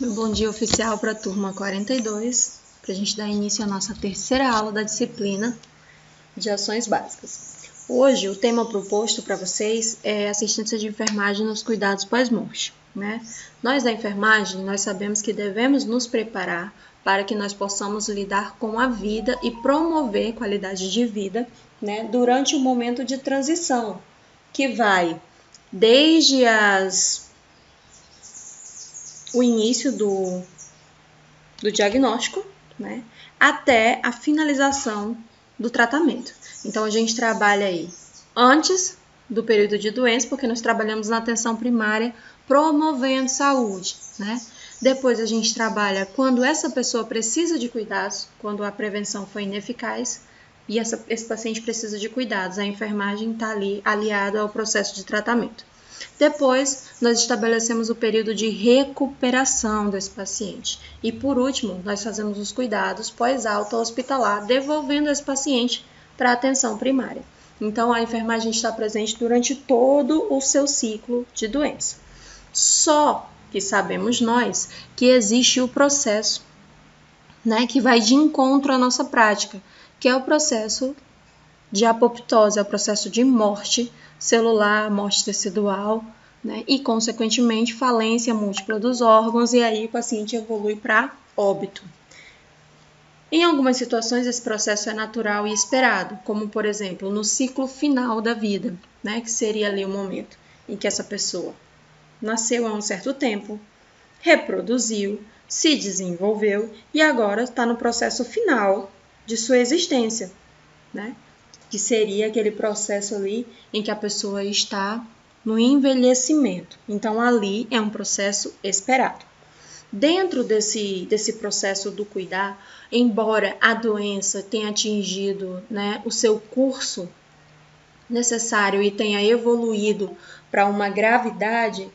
Meu bom dia oficial para a turma 42, para a gente dar início à nossa terceira aula da disciplina de ações básicas. Hoje, o tema proposto para vocês é assistência de enfermagem nos cuidados pós-morte, né? Nós da enfermagem, nós sabemos que devemos nos preparar para que nós possamos lidar com a vida e promover qualidade de vida, né, durante o momento de transição, que vai desde o início do diagnóstico, né, até a finalização do tratamento. Então, a gente trabalha aí antes do período de doença, porque nós trabalhamos na atenção primária, promovendo saúde, né? Depois a gente trabalha quando essa pessoa precisa de cuidados, quando a prevenção foi ineficaz e esse paciente precisa de cuidados. A enfermagem está ali aliada ao processo de tratamento. Depois, nós estabelecemos o período de recuperação desse paciente. E, por último, nós fazemos os cuidados pós-alta hospitalar, devolvendo esse paciente para a atenção primária. Então, a enfermagem está presente durante todo o seu ciclo de doença. Só que sabemos nós que existe o processo, né, que vai de encontro à nossa prática, que é o processo de apoptose, é o processo de morte celular, morte tecidual, né, e, consequentemente, falência múltipla dos órgãos, e aí o paciente evolui para óbito. Em algumas situações, esse processo é natural e esperado, como, por exemplo, no ciclo final da vida, né, que seria ali o momento em que essa pessoa nasceu há um certo tempo, reproduziu, se desenvolveu e agora está no processo final de sua existência, né? Que seria aquele processo ali em que a pessoa está no envelhecimento. Então, ali é um processo esperado. Dentro desse processo do cuidar, embora a doença tenha atingido, né, o seu curso necessário e tenha evoluído para uma gravidade,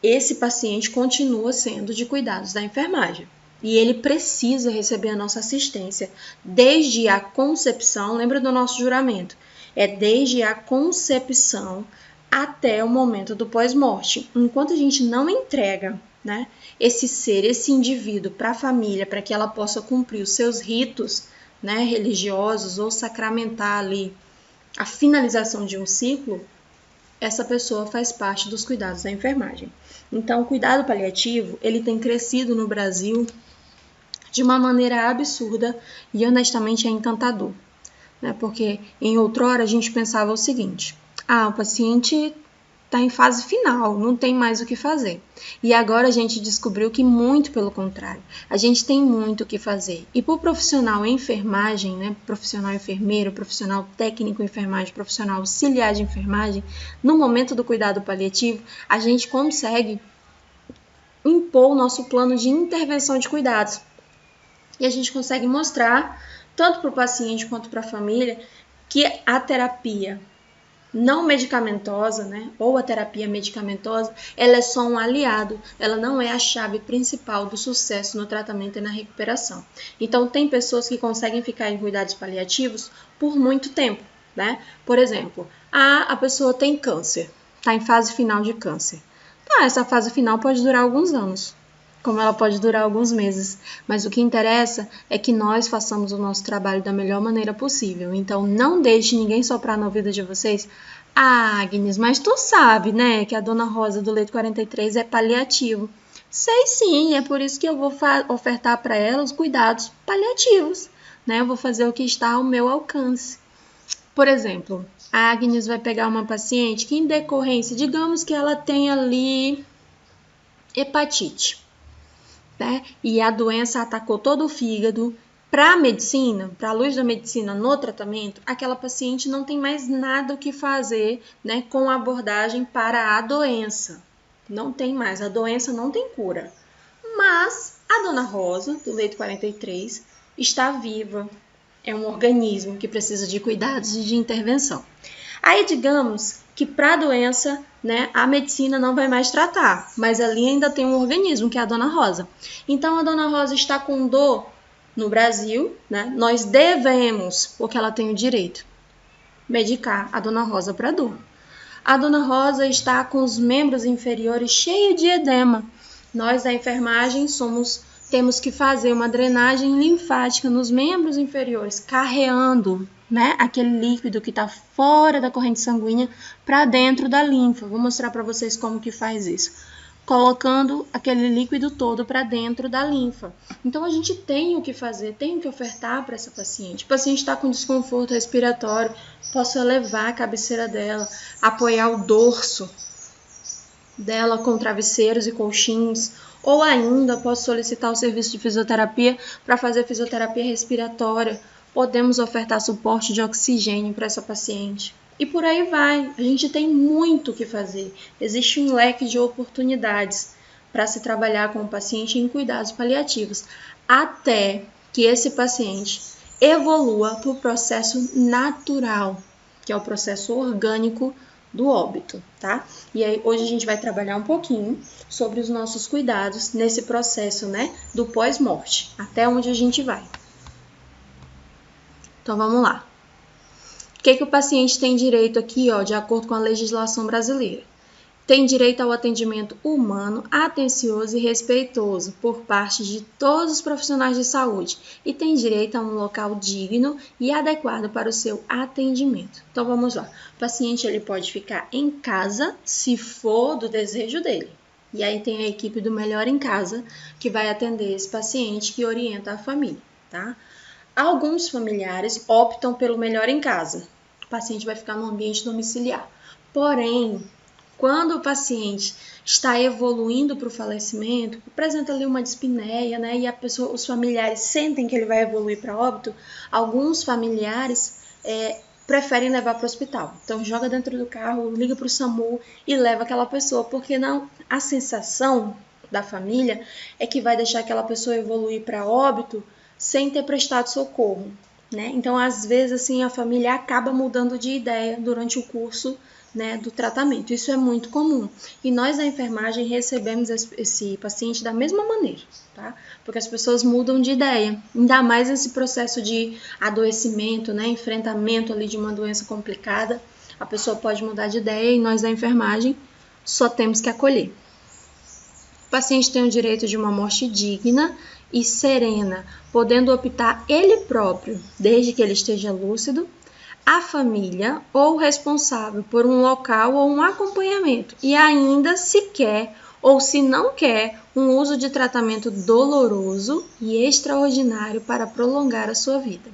esse paciente continua sendo de cuidados da enfermagem. E ele precisa receber a nossa assistência desde a concepção, lembra do nosso juramento? É desde a concepção até o momento do pós-morte. Enquanto a gente não entrega, né, esse ser, esse indivíduo para a família, para que ela possa cumprir os seus ritos, né, religiosos ou sacramentar ali a finalização de um ciclo, essa pessoa faz parte dos cuidados da enfermagem. Então, o cuidado paliativo, ele tem crescido no Brasil de uma maneira absurda e honestamente é encantador, né? Porque em outrora a gente pensava o seguinte: o paciente está em fase final, não tem mais o que fazer. E agora a gente descobriu que muito pelo contrário, a gente tem muito o que fazer. E para o profissional em enfermagem, né, profissional enfermeiro, profissional técnico em enfermagem, profissional auxiliar de enfermagem, no momento do cuidado paliativo, a gente consegue impor o nosso plano de intervenção de cuidados. E a gente consegue mostrar, tanto para o paciente quanto para a família, que a terapia não medicamentosa, né, ou a terapia medicamentosa, ela é só um aliado, ela não é a chave principal do sucesso no tratamento e na recuperação. Então, tem pessoas que conseguem ficar em cuidados paliativos por muito tempo, né? Por exemplo, a pessoa tem câncer, está em fase final de câncer. Essa fase final pode durar alguns anos, como ela pode durar alguns meses, mas o que interessa é que nós façamos o nosso trabalho da melhor maneira possível. Então, não deixe ninguém soprar na vida de vocês: Agnes, mas tu sabe, né, que a Dona Rosa do Leito 43 é paliativo. Sei sim, é por isso que eu vou ofertar para ela os cuidados paliativos, né? Eu vou fazer o que está ao meu alcance. Por exemplo, a Agnes vai pegar uma paciente que, em decorrência, digamos que ela tenha ali hepatite, né? E a doença atacou todo o fígado. Para a medicina, para a luz da medicina no tratamento, aquela paciente não tem mais nada o que fazer, né, com a abordagem para a doença. Não tem mais, a doença não tem cura. Mas a Dona Rosa, do Leito 43, está viva. É um organismo que precisa de cuidados e de intervenção. Aí, digamos que para a doença, né, a medicina não vai mais tratar, mas ali ainda tem um organismo, que é a Dona Rosa. Então, a Dona Rosa está com dor no Brasil, né? Nós devemos, porque ela tem o direito, medicar a Dona Rosa para dor. A Dona Rosa está com os membros inferiores cheios de edema. Nós da enfermagem temos que fazer uma drenagem linfática nos membros inferiores, carreando, né, aquele líquido que está fora da corrente sanguínea para dentro da linfa. Vou mostrar para vocês como que faz isso. Colocando aquele líquido todo para dentro da linfa. Então, a gente tem o que fazer, tem o que ofertar para essa paciente. O paciente está com desconforto respiratório, posso elevar a cabeceira dela, apoiar o dorso dela com travesseiros e colchins, ou ainda posso solicitar o serviço de fisioterapia para fazer fisioterapia respiratória. Podemos ofertar suporte de oxigênio para essa paciente. E por aí vai, a gente tem muito o que fazer. Existe um leque de oportunidades para se trabalhar com o paciente em cuidados paliativos, até que esse paciente evolua para o processo natural, que é o processo orgânico do óbito, tá? E aí hoje a gente vai trabalhar um pouquinho sobre os nossos cuidados nesse processo, né, do pós-morte, até onde a gente vai. Então vamos lá. O que o paciente tem direito aqui, ó, de acordo com a legislação brasileira? Tem direito ao atendimento humano, atencioso e respeitoso por parte de todos os profissionais de saúde e tem direito a um local digno e adequado para o seu atendimento. Então vamos lá. O paciente ele pode ficar em casa se for do desejo dele. E aí tem a equipe do Melhor em Casa que vai atender esse paciente, que orienta a família, tá? Alguns familiares optam pelo Melhor em Casa. O paciente vai ficar no ambiente domiciliar. Porém, quando o paciente está evoluindo para o falecimento, apresenta ali uma dispneia, né, e os familiares sentem que ele vai evoluir para óbito, alguns familiares preferem levar para o hospital. Então, joga dentro do carro, liga para o SAMU e leva aquela pessoa, porque não, a sensação da família é que vai deixar aquela pessoa evoluir para óbito sem ter prestado socorro, né? Então, às vezes, assim, a família acaba mudando de ideia durante o curso, né, do tratamento. Isso é muito comum. E nós da enfermagem recebemos esse paciente da mesma maneira, tá? Porque as pessoas mudam de ideia. Ainda mais nesse processo de adoecimento, né, enfrentamento ali de uma doença complicada, a pessoa pode mudar de ideia e nós da enfermagem só temos que acolher. O paciente tem o direito de uma morte digna e serena, podendo optar ele próprio, desde que ele esteja lúcido, a família ou o responsável por um local ou um acompanhamento, e ainda se quer ou se não quer um uso de tratamento doloroso e extraordinário para prolongar a sua vida.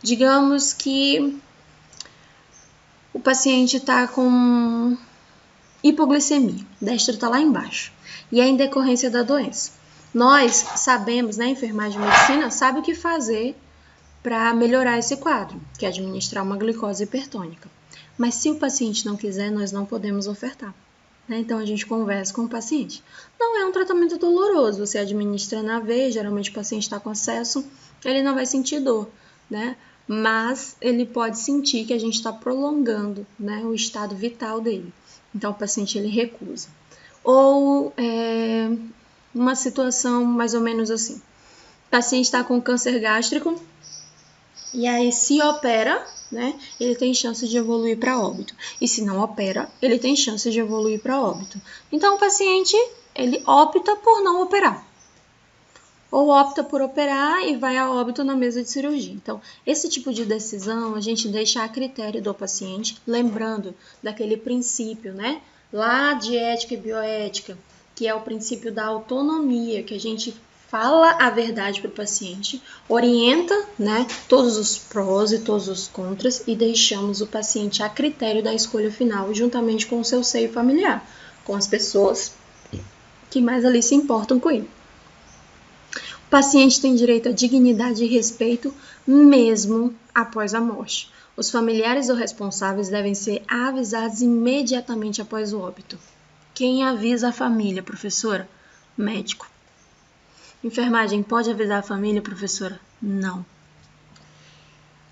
Digamos que o paciente está com hipoglicemia, o destro está lá embaixo, e é em decorrência da doença. Nós sabemos, né, enfermagem de medicina, sabe o que fazer para melhorar esse quadro, que é administrar uma glicose hipertônica. Mas se o paciente não quiser, nós não podemos ofertar, né? Então a gente conversa com o paciente. Não é um tratamento doloroso, você administra na veia, geralmente o paciente está com acesso, ele não vai sentir dor, né? Mas ele pode sentir que a gente está prolongando, né, o estado vital dele. Então o paciente ele recusa. Ou uma situação mais ou menos assim. O paciente está com câncer gástrico, e aí, se opera, né, ele tem chance de evoluir para óbito. E se não opera, ele tem chance de evoluir para óbito. Então, o paciente, ele opta por não operar. Ou opta por operar e vai a óbito na mesa de cirurgia. Então, esse tipo de decisão a gente deixa a critério do paciente, lembrando daquele princípio, né, lá de ética e bioética, que é o princípio da autonomia, que a gente fala a verdade para o paciente, orienta, né, todos os prós e todos os contras e deixamos o paciente a critério da escolha final, juntamente com o seu seio familiar, com as pessoas que mais ali se importam com ele. O paciente tem direito à dignidade e respeito mesmo após a morte. Os familiares ou responsáveis devem ser avisados imediatamente após o óbito. Quem avisa a família, professora? Médico. Enfermagem pode avisar a família, professora? Não.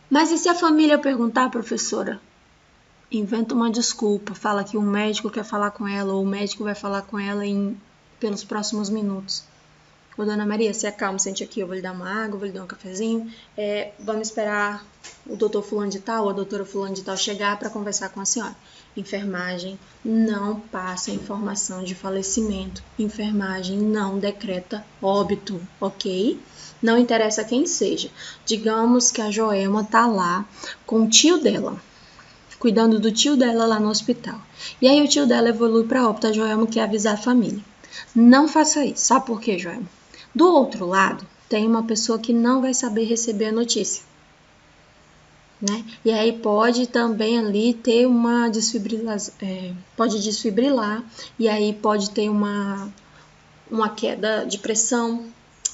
Mas e se a família perguntar, professora? Inventa uma desculpa, fala que o médico quer falar com ela ou o médico vai falar com ela pelos próximos minutos. Ô, Dona Maria, se acalma, sente aqui, eu vou lhe dar uma água, vou lhe dar um cafezinho. Vamos esperar o doutor fulano de tal ou a doutora fulano de tal chegar para conversar com a senhora. Enfermagem não passa informação de falecimento. Enfermagem não decreta óbito, ok? Não interessa quem seja. Digamos que a Joelma tá lá com o tio dela, cuidando do tio dela lá no hospital. E aí o tio dela evolui para óbito, a Joelma quer avisar a família. Não faça isso. Sabe por quê, Joelma? Do outro lado, tem uma pessoa que não vai saber receber a notícia, né? E aí pode também ali ter uma desfibrilação, pode desfibrilar, e aí pode ter uma queda de pressão,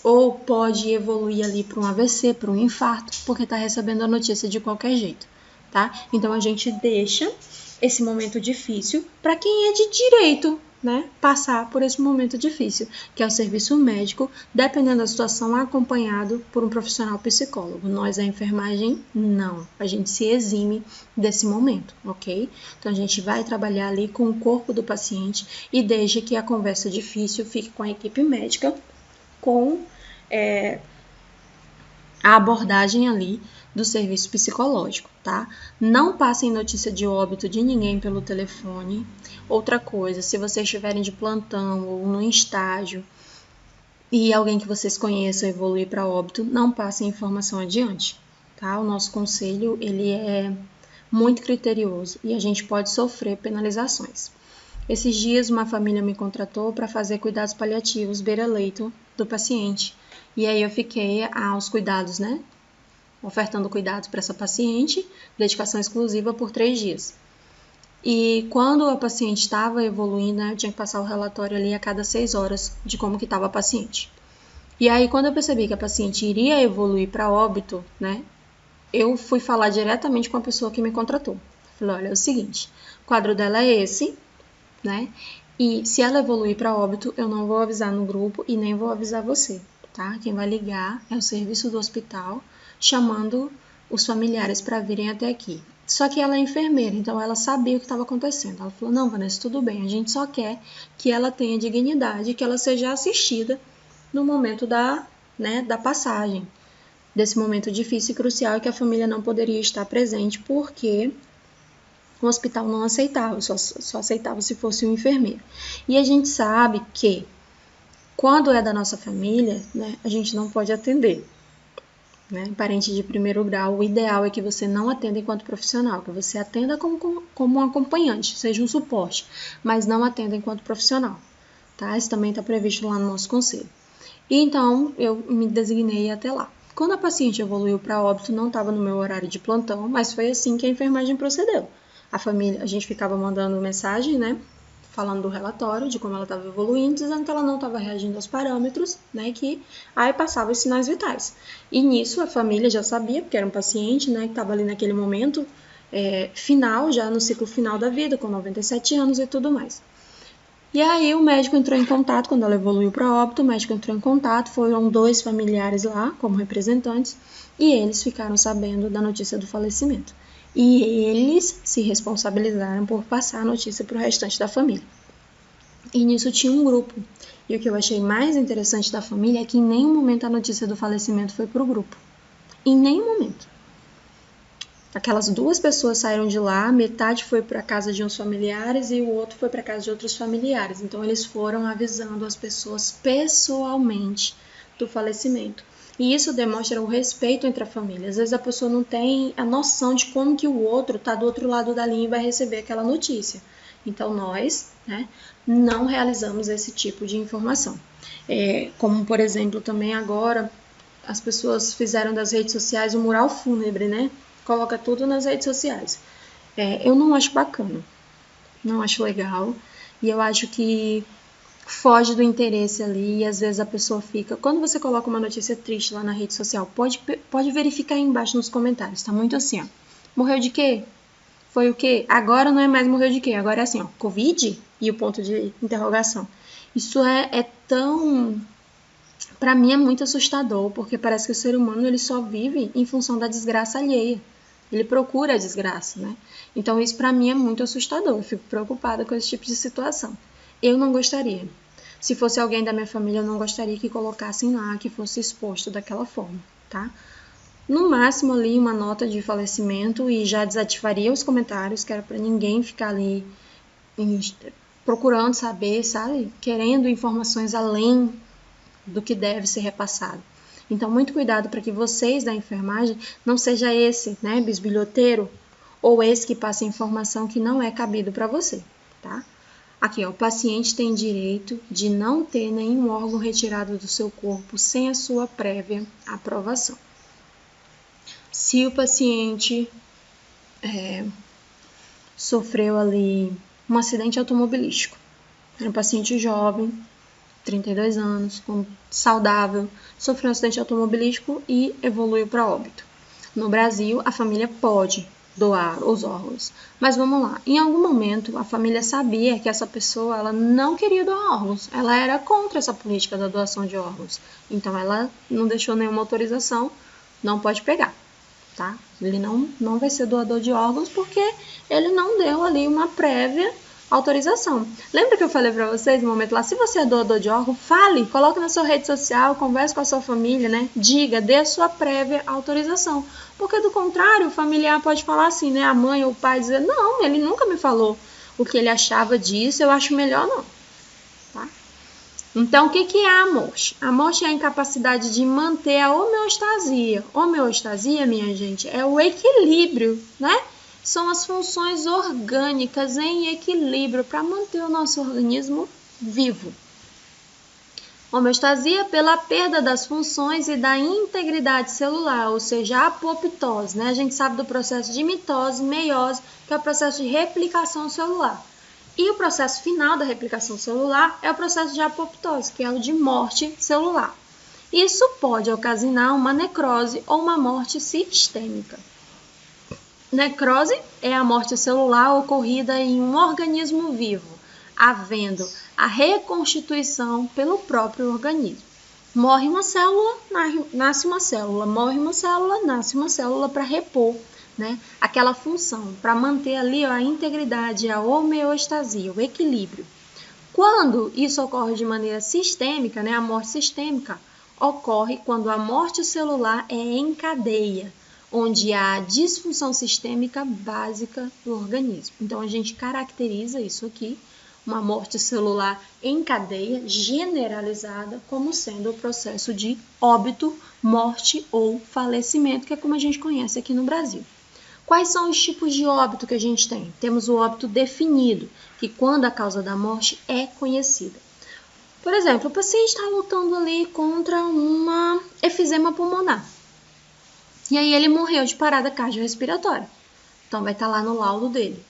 ou pode evoluir ali para um AVC, para um infarto, porque está recebendo a notícia de qualquer jeito, tá? Então a gente deixa esse momento difícil para quem é de direito, né, passar por esse momento difícil, que é o serviço médico, dependendo da situação, acompanhado por um profissional psicólogo. Nós, a enfermagem, não. A gente se exime desse momento, ok? Então, a gente vai trabalhar ali com o corpo do paciente e deixa que a conversa difícil fique com a equipe médica, com a abordagem ali do serviço psicológico, tá? Não passem notícia de óbito de ninguém pelo telefone. Outra coisa, se vocês estiverem de plantão ou no estágio e alguém que vocês conheçam evoluir para óbito, não passem informação adiante, tá? O nosso conselho, ele é muito criterioso e a gente pode sofrer penalizações. Esses dias uma família me contratou para fazer cuidados paliativos beira-leito do paciente. E aí eu fiquei aos cuidados, né? Ofertando cuidados para essa paciente, dedicação exclusiva por 3 dias. E quando a paciente estava evoluindo, né, eu tinha que passar o relatório ali a cada 6 horas de como que estava a paciente. E aí, quando eu percebi que a paciente iria evoluir para óbito, né, eu fui falar diretamente com a pessoa que me contratou. Falei, olha, é o seguinte, o quadro dela é esse, né, e se ela evoluir para óbito, eu não vou avisar no grupo e nem vou avisar você, tá? Quem vai ligar é o serviço do hospital, chamando os familiares para virem até aqui. Só que ela é enfermeira, então ela sabia o que estava acontecendo. Ela falou, não, Vanessa, tudo bem, a gente só quer que ela tenha dignidade, que ela seja assistida no momento da passagem, desse momento difícil e crucial e que a família não poderia estar presente porque o hospital não aceitava, só aceitava se fosse um enfermeiro. E a gente sabe que quando é da nossa família, né, a gente não pode atender. Né? Parente de primeiro grau, o ideal é que você não atenda enquanto profissional, que você atenda como um acompanhante, seja um suporte, mas não atenda enquanto profissional. Tá? Isso também está previsto lá no nosso conselho. E então, eu me designei até lá. Quando a paciente evoluiu para óbito, não estava no meu horário de plantão, mas foi assim que a enfermagem procedeu. A gente ficava mandando mensagem, né? Falando do relatório, de como ela estava evoluindo, dizendo que ela não estava reagindo aos parâmetros, né, que aí passava os sinais vitais. E nisso a família já sabia, porque era um paciente, né, que estava ali naquele momento final, já no ciclo final da vida, com 97 anos e tudo mais. E aí o médico entrou em contato, quando ela evoluiu para óbito, o médico entrou em contato, foram 2 familiares lá, como representantes, e eles ficaram sabendo da notícia do falecimento. E eles se responsabilizaram por passar a notícia para o restante da família. E nisso tinha um grupo. E o que eu achei mais interessante da família é que em nenhum momento a notícia do falecimento foi para o grupo. Em nenhum momento. Aquelas 2 pessoas saíram de lá, metade foi para a casa de uns familiares e o outro foi para a casa de outros familiares. Então eles foram avisando as pessoas pessoalmente do falecimento. E isso demonstra o respeito entre a família. Às vezes a pessoa não tem a noção de como que o outro está do outro lado da linha e vai receber aquela notícia. Então nós, né, não realizamos esse tipo de informação. Como, por exemplo, também agora as pessoas fizeram das redes sociais um mural fúnebre, né? Coloca tudo nas redes sociais. Eu não acho bacana, não acho legal, e eu acho que foge do interesse ali, e às vezes a pessoa fica... Quando você coloca uma notícia triste lá na rede social, pode verificar aí embaixo nos comentários, tá muito assim, ó. Morreu de quê? Foi o quê? Agora não é mais morreu de quê? Agora é assim, ó, Covid? E o ponto de interrogação. Isso é tão... Pra mim é muito assustador, porque parece que o ser humano ele só vive em função da desgraça alheia. Ele procura a desgraça, né? Então isso pra mim é muito assustador, eu fico preocupada com esse tipo de situação. Eu não gostaria. Se fosse alguém da minha família, eu não gostaria que colocassem lá, que fosse exposto daquela forma, tá? No máximo ali uma nota de falecimento e já desativaria os comentários, que era para ninguém ficar ali procurando saber, sabe? Querendo informações além do que deve ser repassado. Então, muito cuidado para que vocês da enfermagem não seja esse, né, bisbilhoteiro, ou esse que passa informação que não é cabido para você, tá? Aqui, ó, o paciente tem direito de não ter nenhum órgão retirado do seu corpo sem a sua prévia aprovação. Se o paciente sofreu ali um acidente automobilístico, era um paciente jovem, 32 anos, saudável, sofreu um acidente automobilístico e evoluiu para óbito. No Brasil, a família pode doar os órgãos. Mas vamos lá, em algum momento a família sabia que essa pessoa ela não queria doar órgãos, ela era contra essa política da doação de órgãos. Então ela não deixou nenhuma autorização, não pode pegar, tá? Ele não vai ser doador de órgãos porque ele não deu ali uma prévia autorização. Lembra que eu falei para vocês no momento lá, se você é doador de órgão, fale, coloque na sua rede social, converse com a sua família, né? Diga, dê a sua prévia autorização. Porque do contrário, o familiar pode falar assim, né? A mãe ou o pai dizer, não, ele nunca me falou o que ele achava disso, eu acho melhor não. Tá? Então, o que é a morte? A morte é a incapacidade de manter a homeostasia. Homeostasia, minha gente, é o equilíbrio, né? São as funções orgânicas em equilíbrio para manter o nosso organismo vivo. Homeostasia pela perda das funções e da integridade celular, ou seja, a apoptose, né? A gente sabe do processo de mitose, meiose, que é o processo de replicação celular. E o processo final da replicação celular é o processo de apoptose, que é o de morte celular. Isso pode ocasionar uma necrose ou uma morte sistêmica. Necrose é a morte celular ocorrida em um organismo vivo, havendo a reconstituição pelo próprio organismo. Morre uma célula, nasce uma célula. Morre uma célula, nasce uma célula para repor, né, aquela função, para manter ali a integridade, a homeostasia, o equilíbrio. Quando isso ocorre de maneira sistêmica, né, a morte sistêmica ocorre quando a morte celular é em cadeia, onde há disfunção sistêmica básica do organismo. Então, a gente caracteriza isso aqui, uma morte celular em cadeia generalizada, como sendo o processo de óbito, morte ou falecimento, que é como a gente conhece aqui no Brasil. Quais são os tipos de óbito que a gente tem? Temos o óbito definido, que quando a causa da morte é conhecida. Por exemplo, o paciente está lutando ali contra uma efizema pulmonar. E aí ele morreu de parada cardiorrespiratória. Então vai estar lá no laudo dele.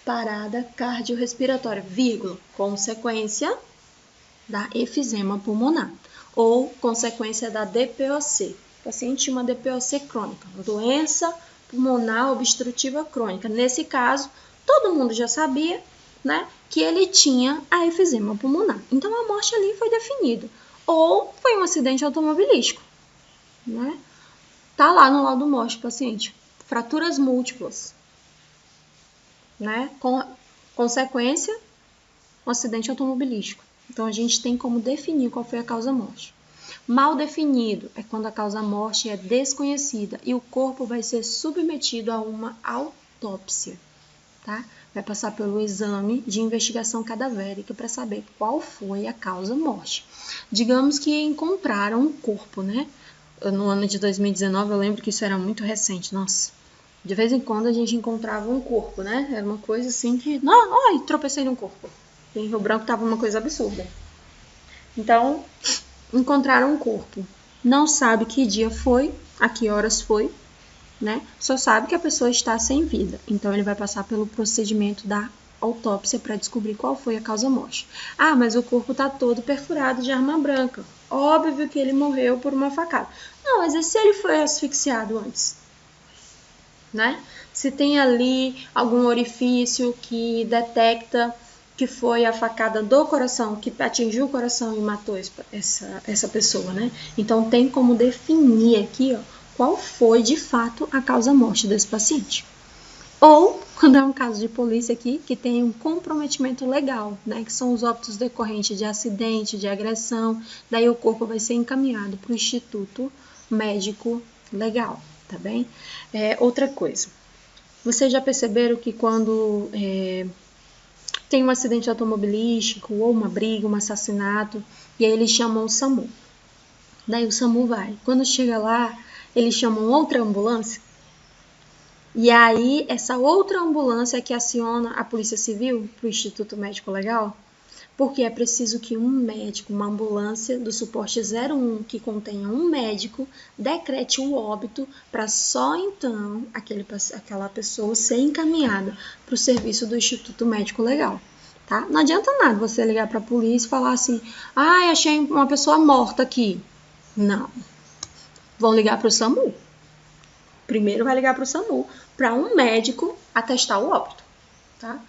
Parada cardiorrespiratória, vírgula, consequência da efizema pulmonar. Ou consequência da DPOC. O paciente tinha uma DPOC crônica, uma doença pulmonar obstrutiva crônica. Nesse caso, todo mundo já sabia, né, que ele tinha a efizema pulmonar. Então a morte ali foi definida. Ou foi um acidente automobilístico, né? Tá lá no laudo morte do paciente. Fraturas múltiplas, né? Com consequência, um acidente automobilístico. Então, a gente tem como definir qual foi a causa-morte. Mal definido é quando a causa-morte é desconhecida e o corpo vai ser submetido a uma autópsia, tá? Vai passar pelo exame de investigação cadavérica para saber qual foi a causa-morte. Digamos que encontraram um corpo, né? No ano de 2019, eu lembro que isso era muito recente, nossa. De vez em quando a gente encontrava um corpo, né? Era uma coisa assim que... Ai, tropecei num corpo. Em Rio Branco tava uma coisa absurda. Então, encontraram um corpo. Não sabe que dia foi, a que horas foi, né? Só sabe que a pessoa está sem vida. Então, ele vai passar pelo procedimento da autópsia para descobrir qual foi a causa-morte. Ah, mas o corpo está todo perfurado de arma branca. Óbvio que ele morreu por uma facada. Não, mas e se ele foi asfixiado antes? Né? Se tem ali algum orifício que detecta que foi a facada do coração, que atingiu o coração e matou essa pessoa, né? Então, tem como definir aqui, ó, qual foi de fato a causa-morte desse paciente. Ou quando é um caso de polícia aqui, que tem um comprometimento legal, né? Que são os óbitos decorrentes de acidente, de agressão. Daí o corpo vai ser encaminhado para o Instituto Médico Legal, tá bem? Outra coisa, vocês já perceberam que quando tem um acidente automobilístico, ou uma briga, um assassinato, e aí eles chamam o SAMU. Daí o SAMU vai. Quando chega lá, eles chamam outra ambulância. E aí, essa outra ambulância é que aciona a Polícia Civil para o Instituto Médico Legal, porque é preciso que um médico, uma ambulância do suporte 01, que contenha um médico, decrete o óbito para só então aquela pessoa ser encaminhada para o serviço do Instituto Médico Legal. Tá? Não adianta nada você ligar para a polícia e falar assim, achei uma pessoa morta aqui. Não. Vão ligar para o SAMU. Primeiro vai ligar para o SAMU, para um médico atestar o óbito, tá?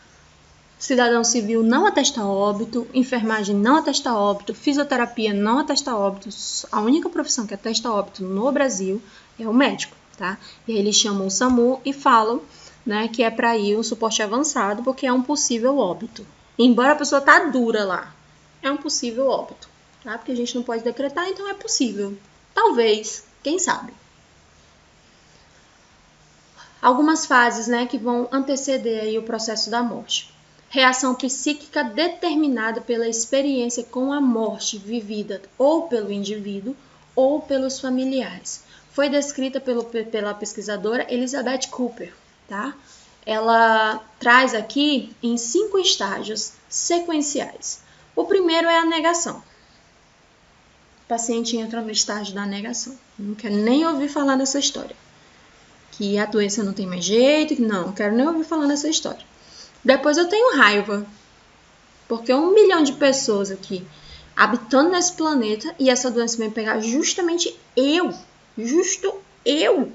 Cidadão civil não atesta óbito, enfermagem não atesta óbito, fisioterapia não atesta óbito. A única profissão que atesta óbito no Brasil é o médico, tá? E aí eles chamam o SAMU e falam, né, que é para ir um suporte avançado, porque é um possível óbito. Embora a pessoa tá dura lá, é um possível óbito, tá? Porque a gente não pode decretar, então é possível. Talvez, quem sabe. Algumas fases, né, que vão anteceder aí o processo da morte. Reação psíquica determinada pela experiência com a morte vivida ou pelo indivíduo ou pelos familiares. Foi descrita pela pesquisadora Elizabeth Cooper, tá? Ela traz aqui em 5 estágios sequenciais. O primeiro é a negação. O paciente entra no estágio da negação. Não quero nem ouvir falar dessa história. Que a doença não tem mais jeito, não quero nem ouvir falar dessa história. Depois eu tenho raiva, porque 1 milhão de pessoas aqui habitando nesse planeta e essa doença vem pegar justamente justo eu,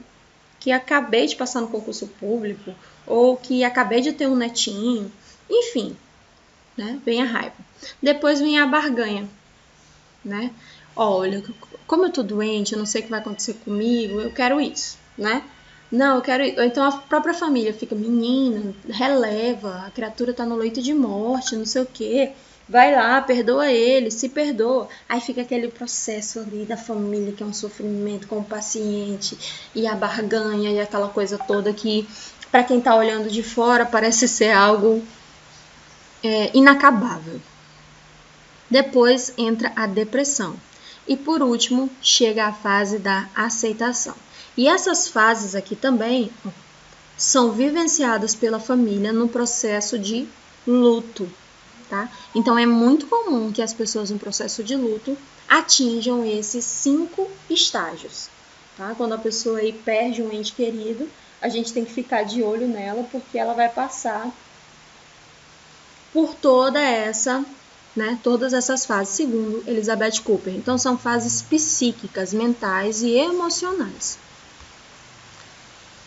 que acabei de passar no concurso público, ou que acabei de ter um netinho, enfim, né? Vem a raiva. Depois vem a barganha, né? Olha, como eu tô doente, eu não sei o que vai acontecer comigo, eu quero isso, né? Não, eu quero ir. Então a própria família fica, menina, releva, a criatura tá no leito de morte, não sei o quê. Vai lá, perdoa ele, se perdoa. Aí fica aquele processo ali da família, que é um sofrimento com o paciente, e a barganha, e aquela coisa toda que, para quem tá olhando de fora, parece ser algo inacabável. Depois entra a depressão. E por último, chega a fase da aceitação. E essas fases aqui também são vivenciadas pela família no processo de luto, tá? Então, é muito comum que as pessoas no processo de luto atinjam esses 5 estágios, tá? Quando a pessoa aí perde um ente querido, a gente tem que ficar de olho nela, porque ela vai passar por todas essas fases, segundo Elizabeth Cooper. Então, são fases psíquicas, mentais e emocionais.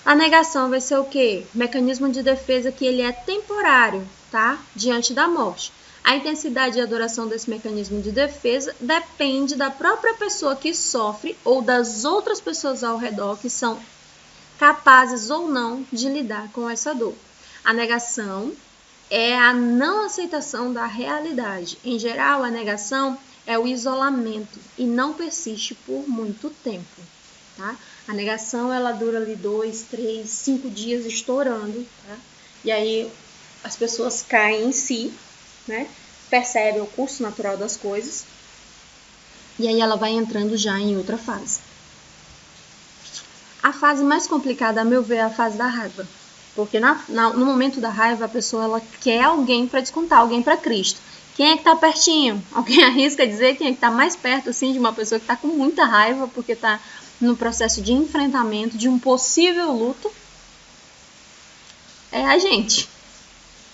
A negação vai ser o quê? Mecanismo de defesa que ele é temporário, tá? Diante da morte. A intensidade e a duração desse mecanismo de defesa depende da própria pessoa que sofre ou das outras pessoas ao redor que são capazes ou não de lidar com essa dor. A negação é a não aceitação da realidade. Em geral, a negação é o isolamento e não persiste por muito tempo, tá? A negação, ela dura ali 2, 3, 5 dias estourando, tá? E aí as pessoas caem em si, né? Percebem o curso natural das coisas. E aí ela vai entrando já em outra fase. A fase mais complicada, a meu ver, é a fase da raiva. Porque no momento da raiva, a pessoa ela quer alguém para descontar, alguém para Cristo. Quem é que tá pertinho? Alguém arrisca dizer quem é que tá mais perto, assim, de uma pessoa que tá com muita raiva, porque tá no processo de enfrentamento de um possível luto? É a gente,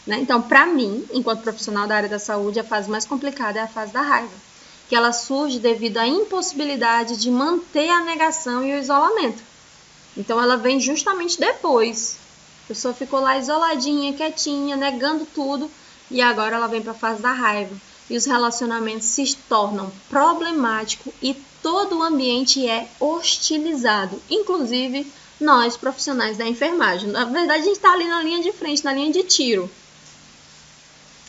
né? Então, para mim, enquanto profissional da área da saúde, a fase mais complicada é a fase da raiva, que ela surge devido à impossibilidade de manter a negação e o isolamento. Então, ela vem justamente depois. A pessoa ficou lá isoladinha, quietinha, negando tudo, e agora ela vem para a fase da raiva. E os relacionamentos se tornam problemáticos e todo o ambiente é hostilizado, inclusive nós, profissionais da enfermagem. Na verdade, a gente está ali na linha de frente, na linha de tiro.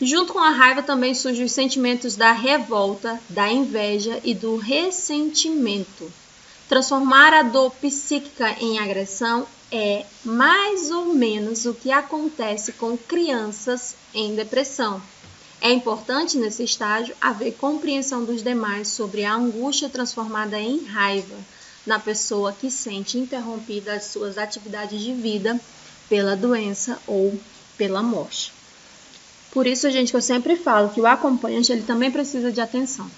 Junto com a raiva também surgem os sentimentos da revolta, da inveja e do ressentimento. Transformar a dor psíquica em agressão é mais ou menos o que acontece com crianças em depressão. É importante, nesse estágio, haver compreensão dos demais sobre a angústia transformada em raiva na pessoa que sente interrompida as suas atividades de vida pela doença ou pela morte. Por isso, gente, que eu sempre falo que o acompanhante ele também precisa de atenção.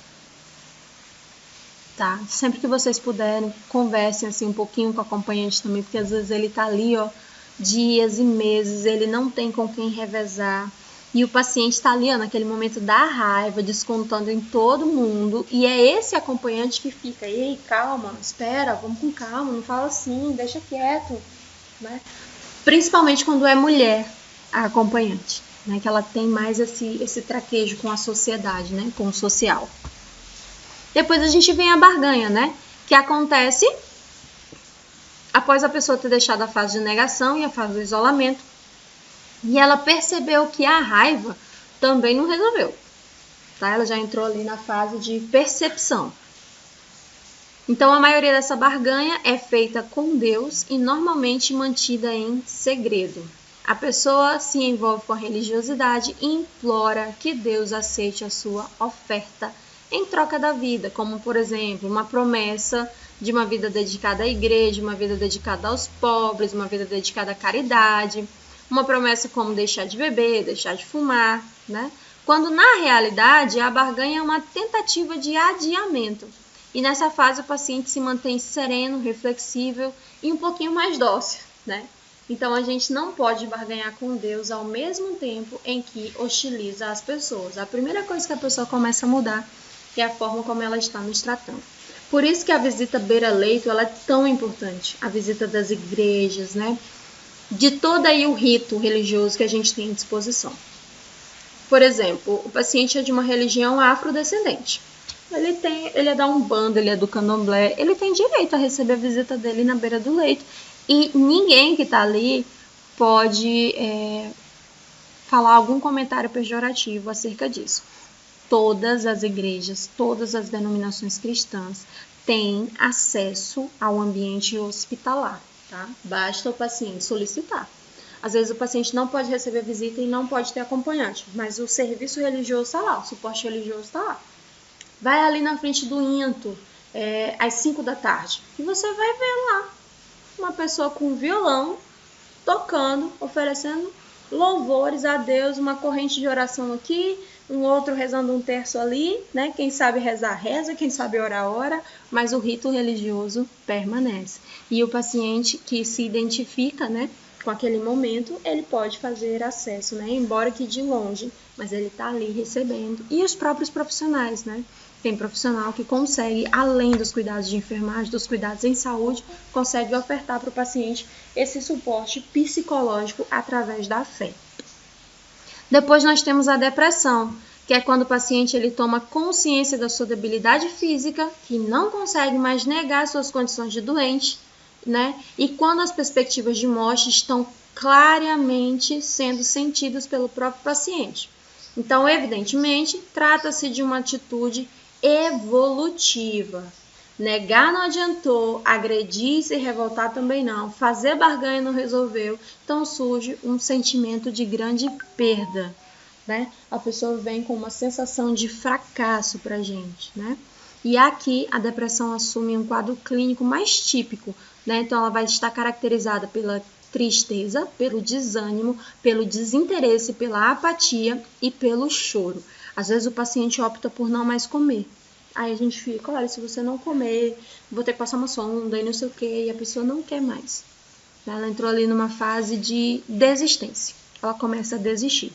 Tá? Sempre que vocês puderem, conversem assim um pouquinho com o acompanhante também, porque às vezes ele tá ali, ó, dias e meses, ele não tem com quem revezar. E o paciente está ali, ó, naquele momento da raiva, descontando em todo mundo. E é esse acompanhante que fica, ei, calma, espera, vamos com calma, não fala assim, deixa quieto. Né? Principalmente quando é mulher a acompanhante, né? Que ela tem mais esse traquejo com a sociedade, né? Com o social. Depois a gente vem a barganha, né? Que acontece após a pessoa ter deixado a fase de negação e a fase do isolamento. E ela percebeu que a raiva também não resolveu. Tá? Ela já entrou ali na fase de percepção. Então, a maioria dessa barganha é feita com Deus e normalmente mantida em segredo. A pessoa se envolve com a religiosidade e implora que Deus aceite a sua oferta em troca da vida, como, por exemplo, uma promessa de uma vida dedicada à igreja, uma vida dedicada aos pobres, uma vida dedicada à caridade. Uma promessa como deixar de beber, deixar de fumar, né? Quando na realidade a barganha é uma tentativa de adiamento. E nessa fase o paciente se mantém sereno, reflexível e um pouquinho mais dócil, né? Então a gente não pode barganhar com Deus ao mesmo tempo em que hostiliza as pessoas. A primeira coisa que a pessoa começa a mudar é a forma como ela está nos tratando. Por isso que a visita beira-leito ela é tão importante. A visita das igrejas, né? De todo aí o rito religioso que a gente tem à disposição. Por exemplo, o paciente é de uma religião afrodescendente. Ele é da Umbanda, ele é do Candomblé, ele tem direito a receber a visita dele na beira do leito. E ninguém que está ali pode falar algum comentário pejorativo acerca disso. Todas as igrejas, todas as denominações cristãs têm acesso ao ambiente hospitalar. Tá? Basta o paciente solicitar. Às vezes o paciente não pode receber visita e não pode ter acompanhante, mas o serviço religioso está lá, o suporte religioso está lá. Vai ali na frente do INTO, às 5 da tarde, e você vai ver lá uma pessoa com violão, tocando, oferecendo louvores a Deus, uma corrente de oração aqui, um outro rezando um terço ali, né? Quem sabe rezar, reza, quem sabe orar, ora, mas o rito religioso permanece. E o paciente que se identifica, né, com aquele momento, ele pode fazer acesso, né, embora que de longe, mas ele está ali recebendo. E os próprios profissionais, né? Tem profissional que consegue, além dos cuidados de enfermagem, dos cuidados em saúde, consegue ofertar para o paciente esse suporte psicológico através da fé. Depois nós temos a depressão, que é quando o paciente ele toma consciência da sua debilidade física, que não consegue mais negar suas condições de doente, né? E quando as perspectivas de morte estão claramente sendo sentidas pelo próprio paciente. Então, evidentemente, trata-se de uma atitude evolutiva. Negar não adiantou, agredir e se revoltar também não, fazer barganha não resolveu, então surge um sentimento de grande perda, né? A pessoa vem com uma sensação de fracasso pra gente, né? E aqui a depressão assume um quadro clínico mais típico, né? Então ela vai estar caracterizada pela tristeza, pelo desânimo, pelo desinteresse, pela apatia e pelo choro. Às vezes o paciente opta por não mais comer. Aí a gente fica, olha, se você não comer, vou ter que passar uma sonda e não sei o que, e a pessoa não quer mais. Ela entrou ali numa fase de desistência. Ela começa a desistir.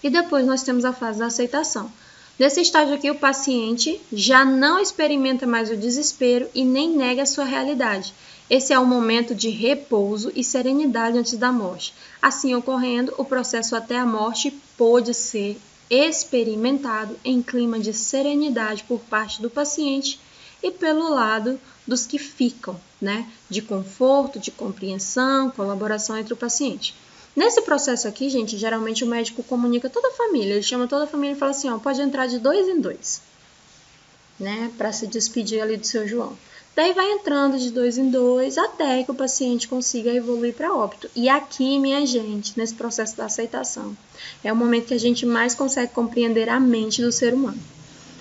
E depois nós temos a fase da aceitação. Nesse estágio aqui, o paciente já não experimenta mais o desespero e nem nega a sua realidade. Esse é um momento de repouso e serenidade antes da morte. Assim ocorrendo, o processo até a morte pôde ser experimentado em clima de serenidade por parte do paciente e pelo lado dos que ficam, né? De conforto, de compreensão, colaboração entre o paciente. Nesse processo aqui, gente, geralmente o médico comunica toda a família, ele chama toda a família e fala assim, ó, pode entrar de 2 em 2, né? Para se despedir ali do seu João. Daí vai entrando de 2 em 2 até que o paciente consiga evoluir para óbito. E aqui, minha gente, nesse processo da aceitação, é o momento que a gente mais consegue compreender a mente do ser humano.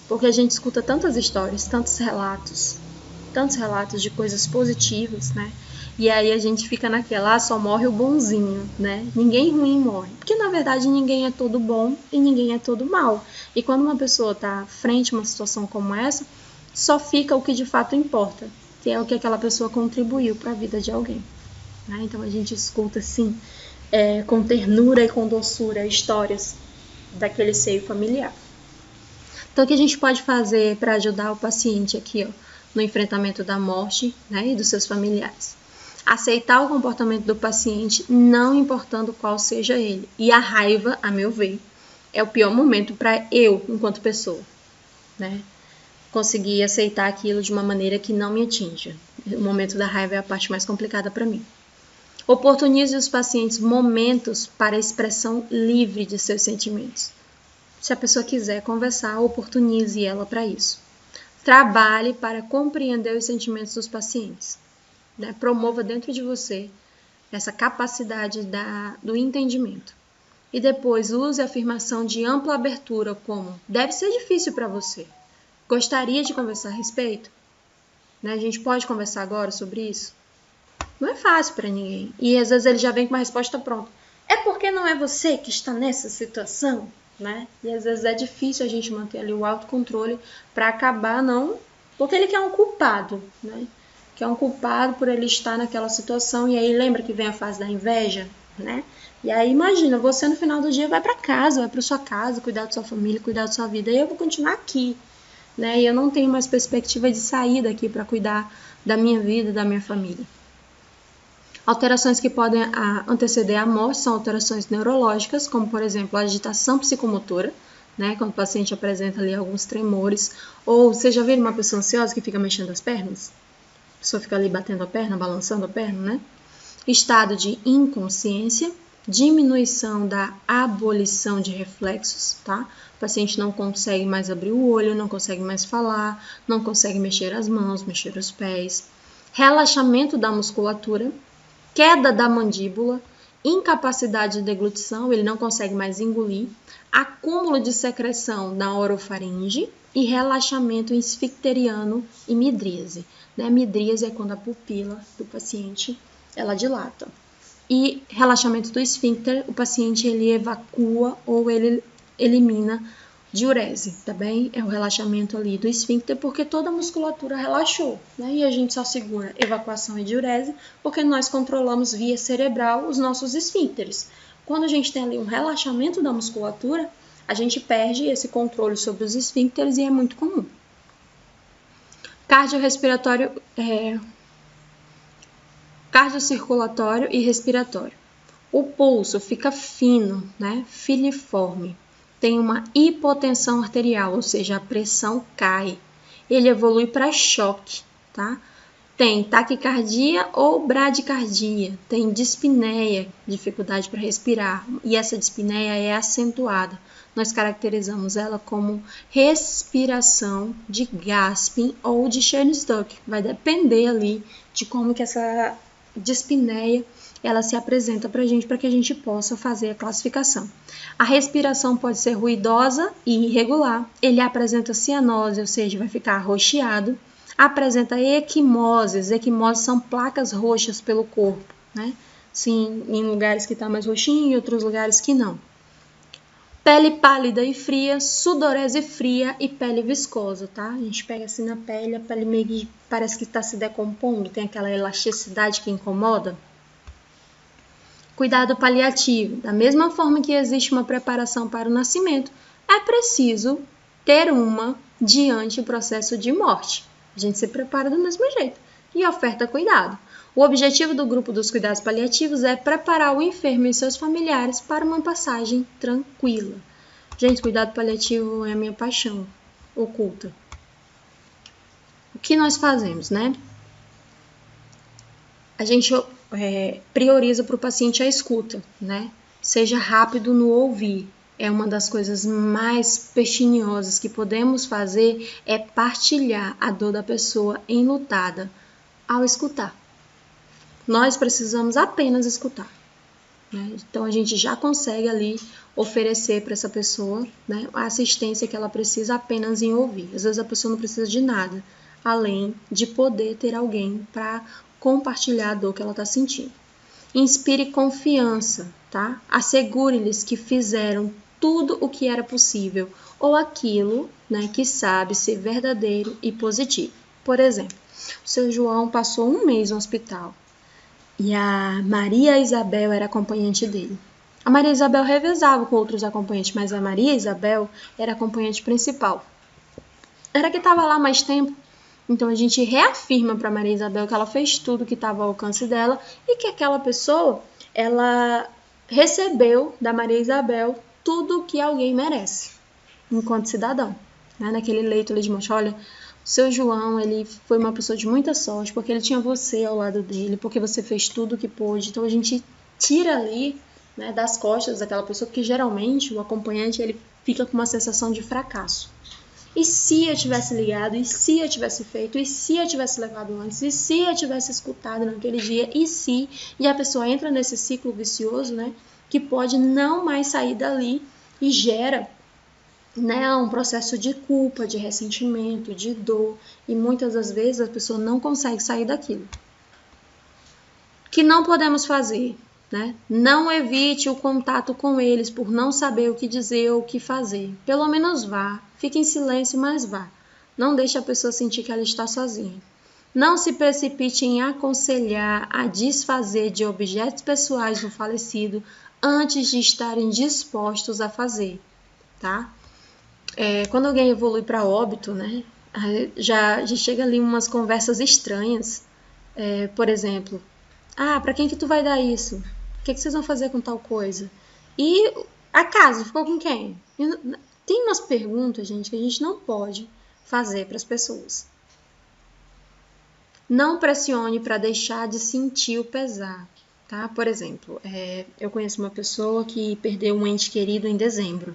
Porque a gente escuta tantas histórias, tantos relatos de coisas positivas, né? E aí a gente fica naquela, só morre o bonzinho, né? Ninguém ruim morre. Porque na verdade ninguém é todo bom e ninguém é todo mal. E quando uma pessoa está frente a uma situação como essa, só fica o que de fato importa, que é o que aquela pessoa contribuiu para a vida de alguém. Né? Então a gente escuta assim, com ternura e com doçura, histórias daquele seio familiar. Então o que a gente pode fazer para ajudar o paciente aqui, ó, no enfrentamento da morte, né, e dos seus familiares? Aceitar o comportamento do paciente, não importando qual seja ele. E a raiva, a meu ver, é o pior momento para eu, enquanto pessoa, né? Conseguir aceitar aquilo de uma maneira que não me atinja. O momento da raiva é a parte mais complicada para mim. Oportunize os pacientes momentos para a expressão livre de seus sentimentos. Se a pessoa quiser conversar, oportunize ela para isso. Trabalhe para compreender os sentimentos dos pacientes. Né? Promova dentro de você essa capacidade do entendimento. E depois use a afirmação de ampla abertura como: deve ser difícil para você. Gostaria de conversar a respeito? Né? A gente pode conversar agora sobre isso? Não é fácil para ninguém. E às vezes ele já vem com uma resposta pronta. É porque não é você que está nessa situação? Né? E às vezes é difícil a gente manter ali o autocontrole para acabar não... Porque ele quer um culpado, né? Que é um culpado por ele estar naquela situação, e aí lembra que vem a fase da inveja, né? E aí imagina, você no final do dia vai para casa, vai para sua casa, cuidar da sua família, cuidar da sua vida, e eu vou continuar aqui, né? E eu não tenho mais perspectiva de sair daqui para cuidar da minha vida, da minha família. Alterações que podem anteceder a morte são alterações neurológicas, como por exemplo a agitação psicomotora, né? Quando o paciente apresenta ali alguns tremores, ou você já viu uma pessoa ansiosa que fica mexendo as pernas? A pessoa fica ali batendo a perna, balançando a perna, né? Estado de inconsciência, diminuição da abolição de reflexos, tá? O paciente não consegue mais abrir o olho, não consegue mais falar, não consegue mexer as mãos, mexer os pés. Relaxamento da musculatura, queda da mandíbula, incapacidade de deglutição, ele não consegue mais engolir, acúmulo de secreção na orofaringe e relaxamento esficteriano e midríase. Midríase é quando a pupila do paciente ela dilata. E relaxamento do esfíncter, o paciente ele evacua ou ele elimina diurese, tá bem? É o relaxamento ali do esfíncter porque toda a musculatura relaxou, né? E a gente só segura evacuação e diurese porque nós controlamos via cerebral os nossos esfíncteres. Quando a gente tem ali um relaxamento da musculatura, a gente perde esse controle sobre os esfíncteres e é muito comum. Cardiocirculatório e respiratório. O pulso fica fino, né? Filiforme. Tem uma hipotensão arterial, ou seja, a pressão cai. Ele evolui para choque, tá? Tem taquicardia ou bradicardia. Tem dispneia, dificuldade para respirar. E essa dispneia é acentuada. Nós caracterizamos ela como respiração de Gaspin ou de Chern-Stuck. Vai depender ali de como que essa dispneia ela se apresenta para que a gente possa fazer a classificação. A respiração pode ser ruidosa e irregular. Ele apresenta cianose, ou seja, vai ficar arroxeado. Apresenta equimoses. Equimoses são placas roxas pelo corpo, né? Sim, em lugares que está mais roxinho e outros lugares que não. Pele pálida e fria, sudorese fria e pele viscosa, tá? A gente pega assim na pele, a pele meio que parece que está se decompondo, tem aquela elasticidade que incomoda. Cuidado paliativo. Da mesma forma que existe uma preparação para o nascimento, é preciso ter uma diante o processo de morte. A gente se prepara do mesmo jeito e oferta cuidado. O objetivo do grupo dos cuidados paliativos é preparar o enfermo e seus familiares para uma passagem tranquila. Gente, cuidado paliativo é a minha paixão oculta. o que nós fazemos, né? A gente prioriza para o paciente a escuta, né? Seja rápido no ouvir. É uma das coisas mais pechinhosas que podemos fazer é partilhar a dor da pessoa enlutada ao escutar. Nós precisamos apenas escutar, né? Então a gente já consegue ali oferecer para essa pessoa, né, a assistência que ela precisa apenas em ouvir. Às vezes a pessoa não precisa de nada, além de poder ter alguém para compartilhar a dor que ela está sentindo. Inspire confiança, tá? Assegure-lhes que fizeram tudo o que era possível ou aquilo, né, que sabe ser verdadeiro e positivo. Por exemplo, o seu João passou um mês no hospital e a Maria Isabel era acompanhante dele. A Maria Isabel revezava com outros acompanhantes, mas a Maria Isabel era a acompanhante principal. Era que estava lá mais tempo. Então a gente reafirma para Maria Isabel que ela fez tudo que estava ao alcance dela e que aquela pessoa, ela recebeu da Maria Isabel tudo o que alguém merece, enquanto cidadão. Né? Naquele leito ali de morte, olha, o seu João, ele foi uma pessoa de muita sorte, porque ele tinha você ao lado dele, porque você fez tudo o que pôde. Então a gente tira ali, né, das costas daquela pessoa, porque geralmente o acompanhante ele fica com uma sensação de fracasso. E se eu tivesse ligado, e se eu tivesse feito, e se eu tivesse levado antes, e se eu tivesse escutado naquele dia, e a pessoa entra nesse ciclo vicioso, né, que pode não mais sair dali e gera, né, um processo de culpa, de ressentimento, de dor, e muitas das vezes a pessoa não consegue sair daquilo. O que não podemos fazer? Né? Não evite o contato com eles por não saber o que dizer ou o que fazer. Pelo menos vá, fique em silêncio, mas vá. Não deixe a pessoa sentir que ela está sozinha. Não se precipite em aconselhar a desfazer de objetos pessoais do falecido antes de estarem dispostos a fazer, tá? Quando alguém evolui para óbito, né, já chega ali umas conversas estranhas. Por exemplo, para quem que tu vai dar isso? O que vocês vão fazer com tal coisa? E a casa ficou com quem? Tem umas perguntas, gente, que a gente não pode fazer para as pessoas. Não pressione para deixar de sentir o pesar, tá? Por exemplo, eu conheço uma pessoa que perdeu um ente querido em dezembro.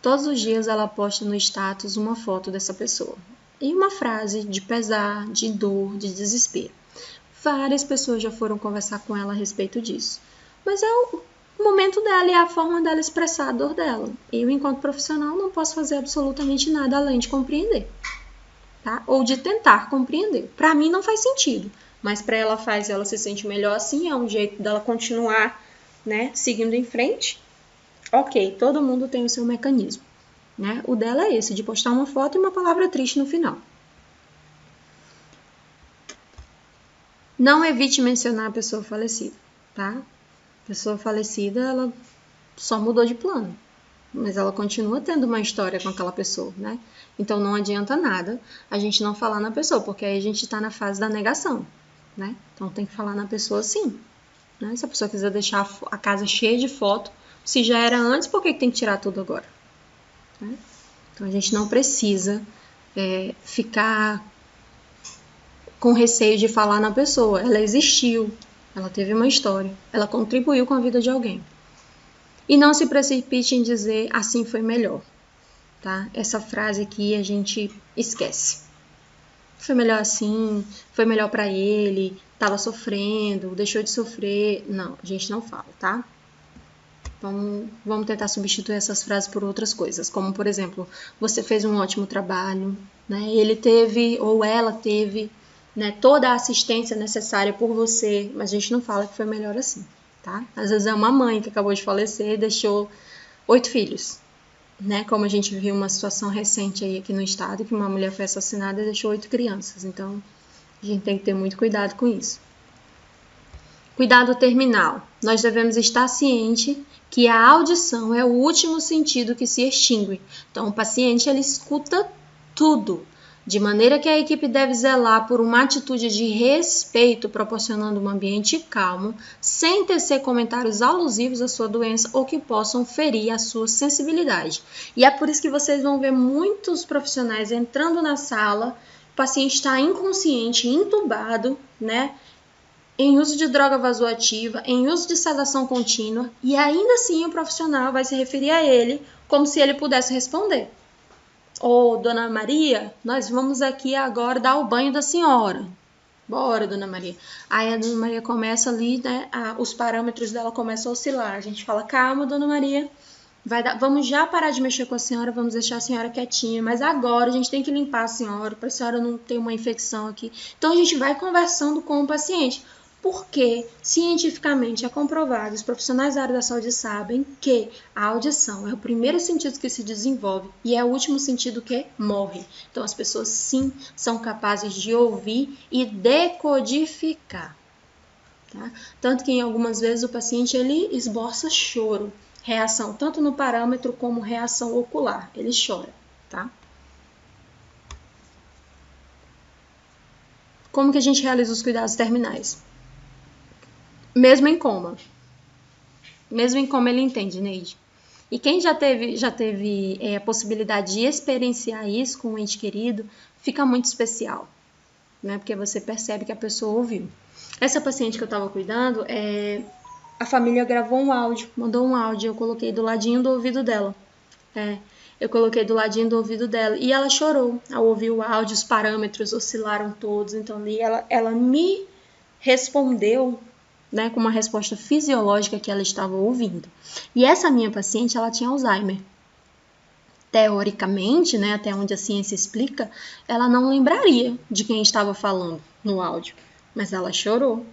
Todos os dias ela posta no status uma foto dessa pessoa e uma frase de pesar, de dor, de desespero. Várias pessoas já foram conversar com ela a respeito disso. Mas é o momento dela e a forma dela expressar a dor dela. Eu, enquanto profissional, não posso fazer absolutamente nada além de compreender. Tá? Ou de tentar compreender. Para mim não faz sentido. Mas para ela faz, ela se sente melhor assim, é um jeito dela continuar, né, seguindo em frente. Ok, todo mundo tem o seu mecanismo. Né? O dela é esse, de postar uma foto e uma palavra triste no final. Não evite mencionar a pessoa falecida, tá? A pessoa falecida, ela só mudou de plano, mas ela continua tendo uma história com aquela pessoa, né? Então não adianta nada a gente não falar na pessoa, porque aí a gente tá na fase da negação, né? Então tem que falar na pessoa sim, né? Se a pessoa quiser deixar a casa cheia de foto, se já era antes, por que tem que tirar tudo agora? Né? Então a gente não precisa ficar com receio de falar na pessoa. Ela existiu, ela teve uma história, ela contribuiu com a vida de alguém. E não se precipite em dizer assim foi melhor, tá? Essa frase aqui a gente esquece. Foi melhor assim, foi melhor para ele, estava sofrendo, deixou de sofrer. Não, a gente não fala, tá? Vamos tentar substituir essas frases por outras coisas, como por exemplo, você fez um ótimo trabalho, né? Ele teve ou ela teve, né, toda a assistência necessária por você, mas a gente não fala que foi melhor assim, tá? Às vezes é uma mãe que acabou de falecer e deixou 8 filhos, né? Como a gente viu uma situação recente aí aqui no estado, que uma mulher foi assassinada e deixou 8 crianças, então a gente tem que ter muito cuidado com isso. Cuidado terminal. Nós devemos estar ciente que a audição é o último sentido que se extingue. Então, o paciente ele escuta tudo, de maneira que a equipe deve zelar por uma atitude de respeito, proporcionando um ambiente calmo, sem tecer comentários alusivos à sua doença ou que possam ferir a sua sensibilidade. E é por isso que vocês vão ver muitos profissionais entrando na sala, paciente está inconsciente, intubado, né? Em uso de droga vasoativa, em uso de sedação contínua, e ainda assim o profissional vai se referir a ele como se ele pudesse responder. Ô, dona Maria, nós vamos aqui agora dar o banho da senhora. Bora, dona Maria. Aí a dona Maria começa ali, né? Os parâmetros dela começam a oscilar. A gente fala, calma, dona Maria. Vamos já parar de mexer com a senhora, vamos deixar a senhora quietinha. Mas agora a gente tem que limpar a senhora, para a senhora não ter uma infecção aqui. Então a gente vai conversando com o paciente. Porque, cientificamente, é comprovado, os profissionais da área da saúde sabem que a audição é o primeiro sentido que se desenvolve e é o último sentido que morre. Então, as pessoas, sim, são capazes de ouvir e decodificar. Tá? Tanto que, em algumas vezes, o paciente ele esboça choro, reação tanto no parâmetro como reação ocular. Ele chora, tá? Como que a gente realiza os cuidados terminais? Mesmo em coma. Mesmo em coma ele entende, Neide. E quem já teve a possibilidade de experienciar isso com um ente querido, fica muito especial, né? Porque você percebe que a pessoa ouviu. Essa paciente que eu estava cuidando, a família gravou um áudio, mandou um áudio, eu coloquei do ladinho do ouvido dela. Eu coloquei do ladinho do ouvido dela e ela chorou ao ouvir o áudio, os parâmetros oscilaram todos, então ali ela me respondeu, né, com uma resposta fisiológica que ela estava ouvindo. E essa minha paciente, ela tinha Alzheimer. Teoricamente, né, até onde a ciência explica, ela não lembraria de quem estava falando no áudio, mas ela chorou.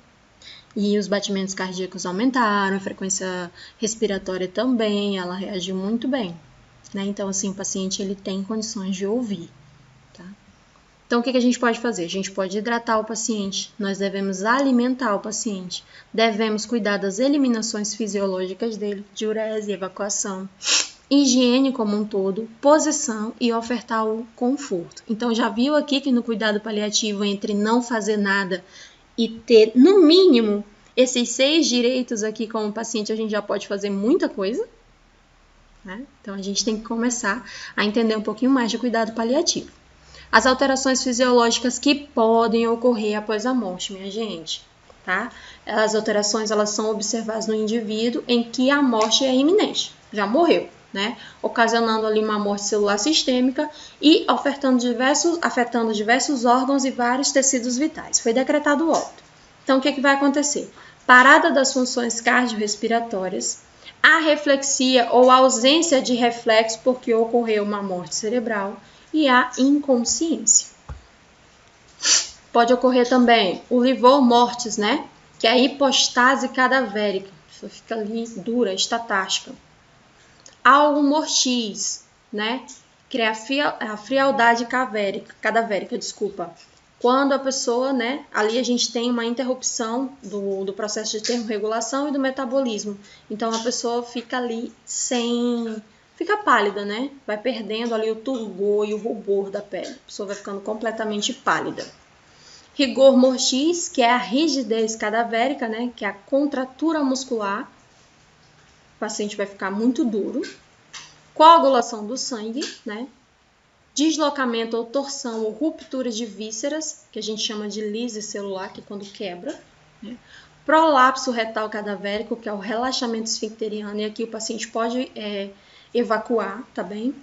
E os batimentos cardíacos aumentaram, a frequência respiratória também, ela reagiu muito bem, né? Então, assim, o paciente ele tem condições de ouvir. Então, o que a gente pode fazer? A gente pode hidratar o paciente, nós devemos alimentar o paciente, devemos cuidar das eliminações fisiológicas dele, diurese, evacuação, higiene como um todo, posição e ofertar o conforto. Então, já viu aqui que no cuidado paliativo, entre não fazer nada e ter, no mínimo, esses 6 direitos aqui como paciente, a gente já pode fazer muita coisa, né? Então, a gente tem que começar a entender um pouquinho mais de cuidado paliativo. As alterações fisiológicas que podem ocorrer após a morte, minha gente, tá? As alterações, elas são observadas no indivíduo em que a morte é iminente, já morreu, né? Ocasionando ali uma morte celular sistêmica e afetando diversos órgãos e vários tecidos vitais. Foi decretado o óbito. Então, o que vai acontecer? Parada das funções cardiorrespiratórias, a reflexia ou ausência de reflexo porque ocorreu uma morte cerebral, e a inconsciência. Pode ocorrer também o livor mortis, né? Que é a hipostase cadavérica. A pessoa fica ali dura, estatática. Algo mortis, né? Que é a frialdade cadavérica, desculpa. Quando a pessoa, né? Ali a gente tem uma interrupção do processo de termorregulação e do metabolismo. Então, a pessoa fica ali fica pálida, né? Vai perdendo ali o turgor e o rubor da pele. A pessoa vai ficando completamente pálida. Rigor mortis, que é a rigidez cadavérica, né? Que é a contratura muscular. O paciente vai ficar muito duro. Coagulação do sangue, né? Deslocamento ou torção ou ruptura de vísceras, que a gente chama de lise celular, que é quando quebra, né? Prolapso retal cadavérico, que é o relaxamento esfincteriano, e aqui o paciente pode evacuar, tá bem?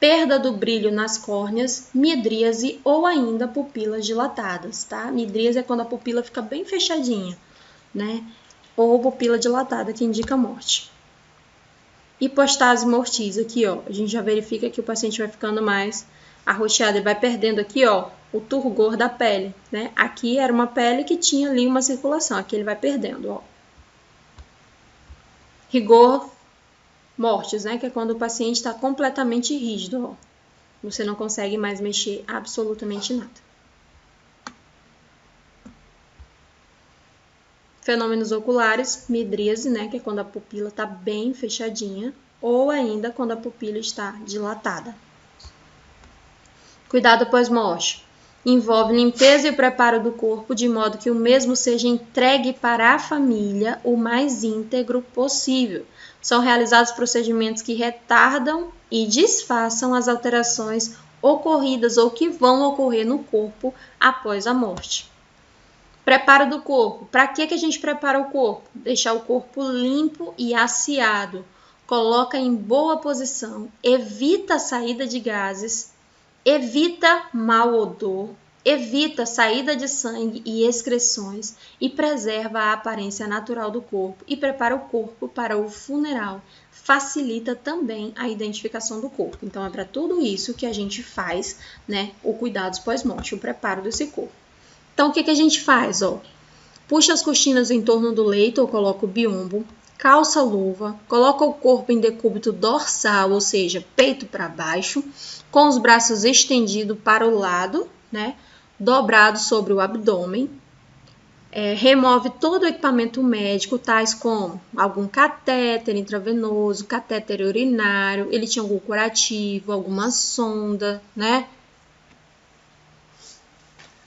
Perda do brilho nas córneas, midríase ou ainda pupilas dilatadas, tá? Midríase é quando a pupila fica bem fechadinha, né? Ou pupila dilatada, que indica morte. Hipostase mortis, aqui, ó, a gente já verifica que o paciente vai ficando mais arroxeado, ele vai perdendo aqui, ó, o turgor da pele, né? Aqui era uma pele que tinha ali uma circulação, aqui ele vai perdendo, ó. Rigor mortis, né? Que é quando o paciente está completamente rígido, ó. Você não consegue mais mexer absolutamente nada. Fenômenos oculares, midríase, né? Que é quando a pupila está bem fechadinha, ou ainda quando a pupila está dilatada. Cuidado pós-morte. Envolve limpeza e preparo do corpo, de modo que o mesmo seja entregue para a família o mais íntegro possível. São realizados procedimentos que retardam e disfarçam as alterações ocorridas ou que vão ocorrer no corpo após a morte. Preparo do corpo. Para que a gente prepara o corpo? Deixar o corpo limpo e aciado. Coloca em boa posição, evita a saída de gases, evita mau odor, evita saída de sangue e excreções e preserva a aparência natural do corpo e prepara o corpo para o funeral. Facilita também a identificação do corpo. Então, é para tudo isso que a gente faz, né, o cuidados pós-morte, o preparo desse corpo. Então, o que a gente faz? Puxa as cortinas em torno do leito ou coloca o biombo, calça a luva, coloca o corpo em decúbito dorsal, ou seja, peito para baixo, com os braços estendidos para o lado, né, dobrado sobre o abdômen. Remove todo o equipamento médico, tais como algum catéter intravenoso, catéter urinário, ele tinha algum curativo, alguma sonda, né?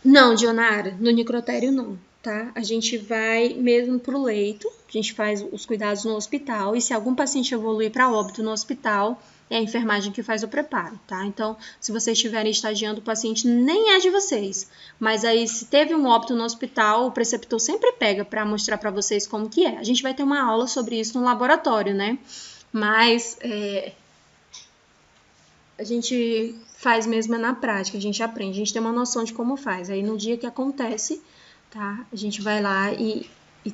Não, Dionara, no necrotério não, tá? A gente vai mesmo pro leito, a gente faz os cuidados no hospital, e se algum paciente evoluir para óbito no hospital, é a enfermagem que faz o preparo, tá? Então, se vocês estiverem estagiando o paciente, nem é de vocês. Mas aí, se teve um óbito no hospital, o preceptor sempre pega para mostrar para vocês como que é. A gente vai ter uma aula sobre isso no laboratório, né? Mas a gente faz mesmo na prática, a gente aprende, a gente tem uma noção de como faz. Aí, no dia que acontece, tá? A gente vai lá e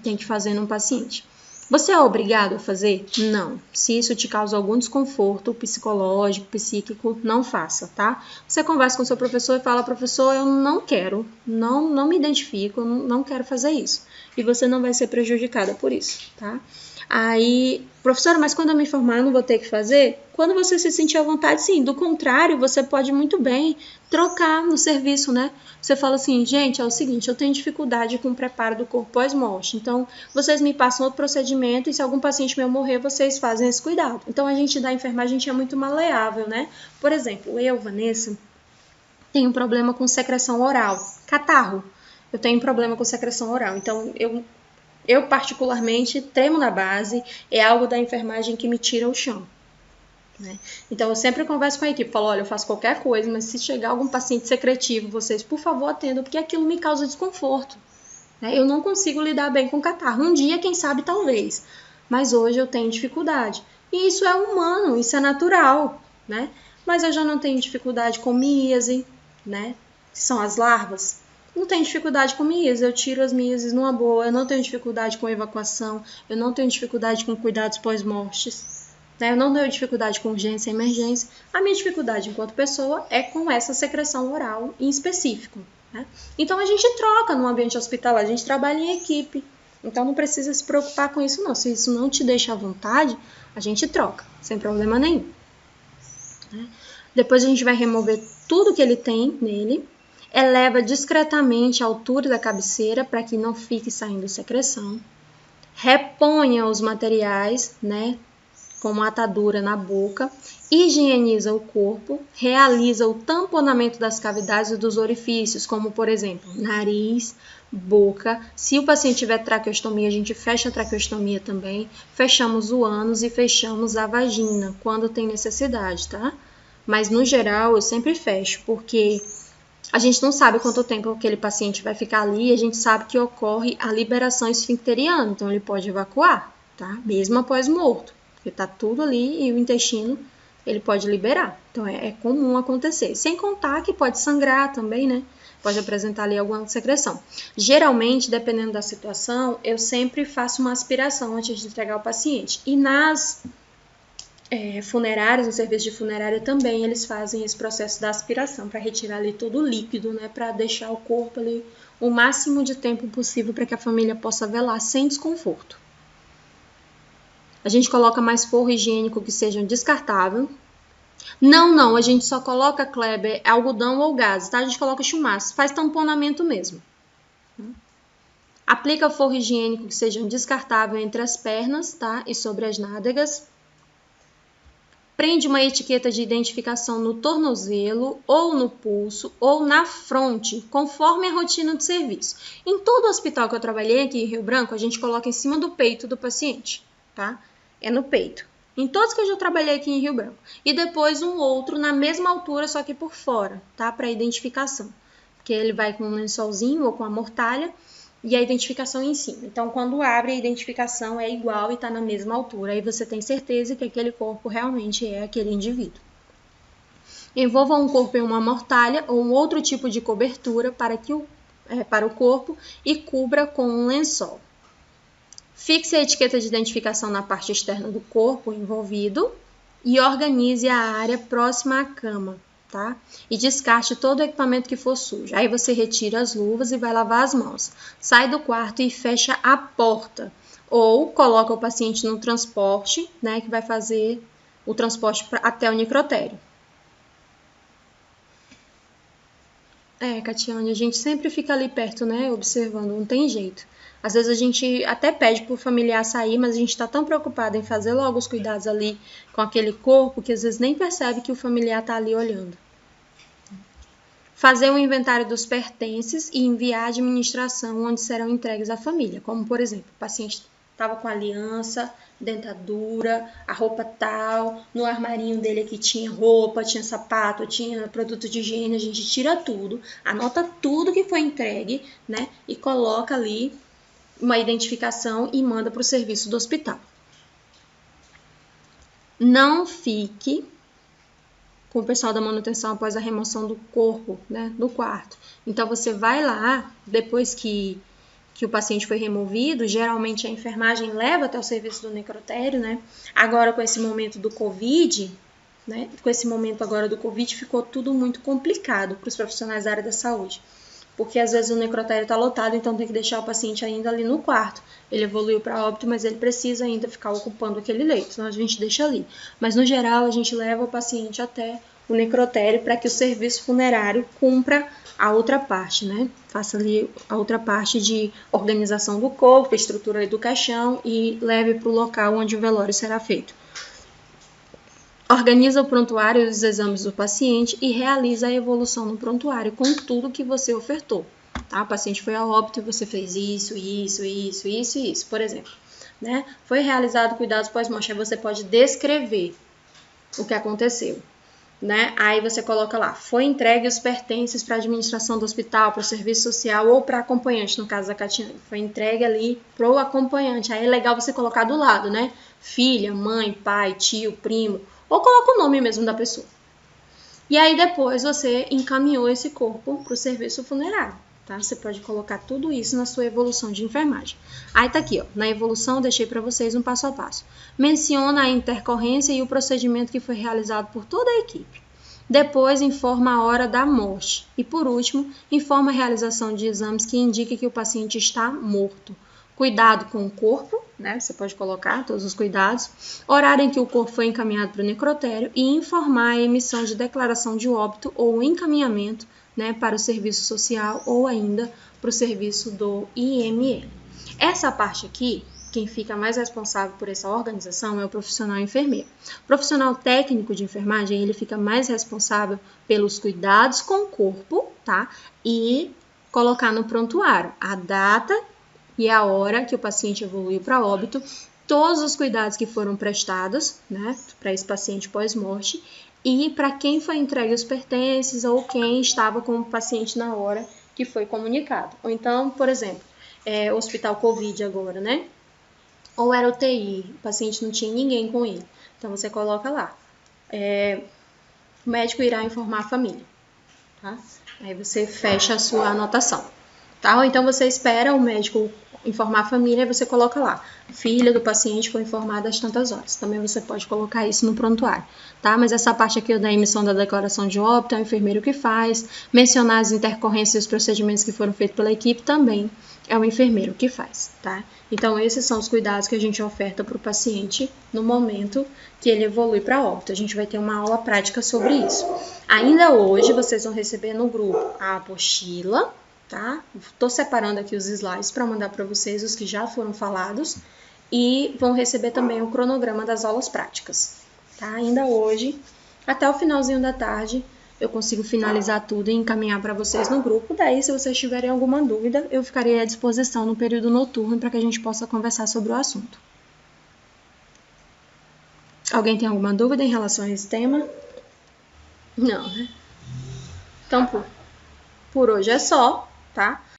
tem que fazer no paciente. Você é obrigado a fazer? Não. Se isso te causa algum desconforto psicológico, psíquico, não faça, tá? Você conversa com o seu professor e fala, professor, eu não quero, não me identifico, não quero fazer isso. E você não vai ser prejudicada por isso, tá? Aí, professora, mas quando eu me formar, eu não vou ter que fazer? Quando você se sentir à vontade, sim. Do contrário, você pode muito bem trocar no serviço, né? Você fala assim, gente, é o seguinte, eu tenho dificuldade com o preparo do corpo pós-morte. Então, vocês me passam outro procedimento e se algum paciente meu morrer, vocês fazem esse cuidado. Então, a gente da enfermagem, a gente é muito maleável, né? Por exemplo, eu, Vanessa, tenho um problema com secreção oral. Catarro. Eu tenho um problema com secreção oral. Então, eu particularmente tremo na base, é algo da enfermagem que me tira o chão, né? Então eu sempre converso com a equipe, falo, olha, eu faço qualquer coisa, mas se chegar algum paciente secretivo, vocês por favor atendam, porque aquilo me causa desconforto, né? Eu não consigo lidar bem com catarro, um dia quem sabe talvez, mas hoje eu tenho dificuldade, e isso é humano, isso é natural, né? Mas eu já não tenho dificuldade com miase, né, que são as larvas. Não tenho dificuldade com miíase, eu tiro as miíases numa boa, eu não tenho dificuldade com evacuação, eu não tenho dificuldade com cuidados pós-mortes, né? Eu não tenho dificuldade com urgência e emergência. A minha dificuldade enquanto pessoa é com essa secreção oral em específico, né? Então a gente troca no ambiente hospitalar, a gente trabalha em equipe, então não precisa se preocupar com isso não. Se isso não te deixa à vontade, a gente troca, sem problema nenhum, né? Depois a gente vai remover tudo que ele tem nele, eleva discretamente a altura da cabeceira para que não fique saindo secreção. Reponha os materiais, né, como atadura na boca. Higieniza o corpo. Realiza o tamponamento das cavidades e dos orifícios, como, por exemplo, nariz, boca. Se o paciente tiver traqueostomia, a gente fecha a traqueostomia também. Fechamos o ânus e fechamos a vagina, quando tem necessidade, tá? Mas, no geral, eu sempre fecho, porque a gente não sabe quanto tempo aquele paciente vai ficar ali, a gente sabe que ocorre a liberação esfincteriana, então ele pode evacuar, tá? Mesmo após morto, porque tá tudo ali e o intestino, ele pode liberar. Então, é comum acontecer. Sem contar que pode sangrar também, né? Pode apresentar ali alguma secreção. Geralmente, dependendo da situação, eu sempre faço uma aspiração antes de entregar o paciente. E nas funerárias, no serviço de funerária também, eles fazem esse processo da aspiração para retirar ali todo o líquido, né, para deixar o corpo ali o máximo de tempo possível para que a família possa velar sem desconforto. A gente coloca mais forro higiênico que seja descartável. Não, a gente só coloca, Kleber, algodão ou gases, tá? A gente coloca chumaço, faz tamponamento mesmo. Aplica forro higiênico que seja descartável entre as pernas, tá? E sobre as nádegas. Prende uma etiqueta de identificação no tornozelo, ou no pulso, ou na fronte, conforme a rotina de serviço. Em todo hospital que eu trabalhei aqui em Rio Branco, a gente coloca em cima do peito do paciente, tá? É no peito. Em todos que eu já trabalhei aqui em Rio Branco. E depois um outro na mesma altura, só que por fora, tá? Para identificação. Porque ele vai com um lençolzinho ou com a mortalha e a identificação em cima. Então, quando abre, a identificação é igual e está na mesma altura. Aí você tem certeza que aquele corpo realmente é aquele indivíduo. Envolva um corpo em uma mortalha ou um outro tipo de cobertura para o corpo e cubra com um lençol. Fixe a etiqueta de identificação na parte externa do corpo envolvido e organize a área próxima à cama, tá? E descarte todo o equipamento que for sujo. Aí você retira as luvas e vai lavar as mãos. Sai do quarto e fecha a porta. Ou coloca o paciente no transporte, né, que vai fazer o transporte até o necrotério. Catiane, a gente sempre fica ali perto, né, observando, não tem jeito. Às vezes a gente até pede para o familiar sair, mas a gente está tão preocupado em fazer logo os cuidados ali com aquele corpo que às vezes nem percebe que o familiar está ali olhando. Fazer um inventário dos pertences e enviar a administração onde serão entregues à família, como por exemplo, o paciente estava com aliança, dentadura, a roupa tal, no armarinho dele aqui tinha roupa, tinha sapato, tinha produto de higiene, a gente tira tudo, anota tudo que foi entregue, né, e coloca ali uma identificação e manda para o serviço do hospital. Não fique com o pessoal da manutenção após a remoção do corpo, né, do quarto. Então, você vai lá, depois que o paciente foi removido, geralmente a enfermagem leva até o serviço do necrotério, né? Agora, com esse momento do Covid, né, ficou tudo muito complicado para os profissionais da área da saúde. Porque às vezes o necrotério está lotado, então tem que deixar o paciente ainda ali no quarto. Ele evoluiu para óbito, mas ele precisa ainda ficar ocupando aquele leito, então a gente deixa ali. Mas no geral a gente leva o paciente até o necrotério para que o serviço funerário cumpra a outra parte, né? Faça ali a outra parte de organização do corpo, estrutura do caixão e leve para o local onde o velório será feito. Organiza o prontuário e os exames do paciente e realiza a evolução no prontuário com tudo que você ofertou. Tá? O paciente foi a óbito e você fez isso, por exemplo. Né? Foi realizado cuidados pós-morte, aí você pode descrever o que aconteceu. Né? Aí você coloca lá, foi entregue os pertences para a administração do hospital, para o serviço social ou para acompanhante, no caso da Catiane. Foi entregue ali para o acompanhante. Aí é legal você colocar do lado, né? Filha, mãe, pai, tio, primo, ou coloca o nome mesmo da pessoa. E aí depois você encaminhou esse corpo para o serviço funerário. Tá? Você pode colocar tudo isso na sua evolução de enfermagem. Aí tá aqui, ó, na evolução eu deixei para vocês um passo a passo. Menciona a intercorrência e o procedimento que foi realizado por toda a equipe. Depois informa a hora da morte. E por último, informa a realização de exames que indiquem que o paciente está morto. Cuidado com o corpo, né? Você pode colocar todos os cuidados. Horário em que o corpo foi encaminhado para o necrotério e informar a emissão de declaração de óbito ou encaminhamento, né, para o serviço social ou ainda para o serviço do IML. Essa parte aqui, quem fica mais responsável por essa organização é o profissional enfermeiro. O profissional técnico de enfermagem, ele fica mais responsável pelos cuidados com o corpo, tá? E colocar no prontuário a data e a hora que o paciente evoluiu para óbito, todos os cuidados que foram prestados, né, para esse paciente pós-morte, e para quem foi entregue os pertences ou quem estava com o paciente na hora que foi comunicado. Ou então, por exemplo, hospital Covid agora, né? Ou era UTI, o paciente não tinha ninguém com ele. Então, você coloca lá. O médico irá informar a família. Tá? Aí você fecha a sua anotação. Tá? Ou então, você espera o médico informar a família e você coloca lá. Filha do paciente foi informada às tantas horas. Também você pode colocar isso no prontuário. Tá? Mas essa parte aqui da emissão da declaração de óbito é o enfermeiro que faz. Mencionar as intercorrências e os procedimentos que foram feitos pela equipe também é o enfermeiro que faz, tá? Então, esses são os cuidados que a gente oferta para o paciente no momento que ele evolui para óbito. A gente vai ter uma aula prática sobre isso. Ainda hoje, vocês vão receber no grupo a apostila, tá? Estou separando aqui os slides para mandar para vocês os que já foram falados e vão receber também o cronograma das aulas práticas, tá? Ainda hoje, até o finalzinho da tarde, eu consigo finalizar tudo e encaminhar para vocês no grupo. Daí, se vocês tiverem alguma dúvida, eu ficarei à disposição no período noturno para que a gente possa conversar sobre o assunto. Alguém tem alguma dúvida em relação a esse tema? Não, né? Então, por hoje é só, tá?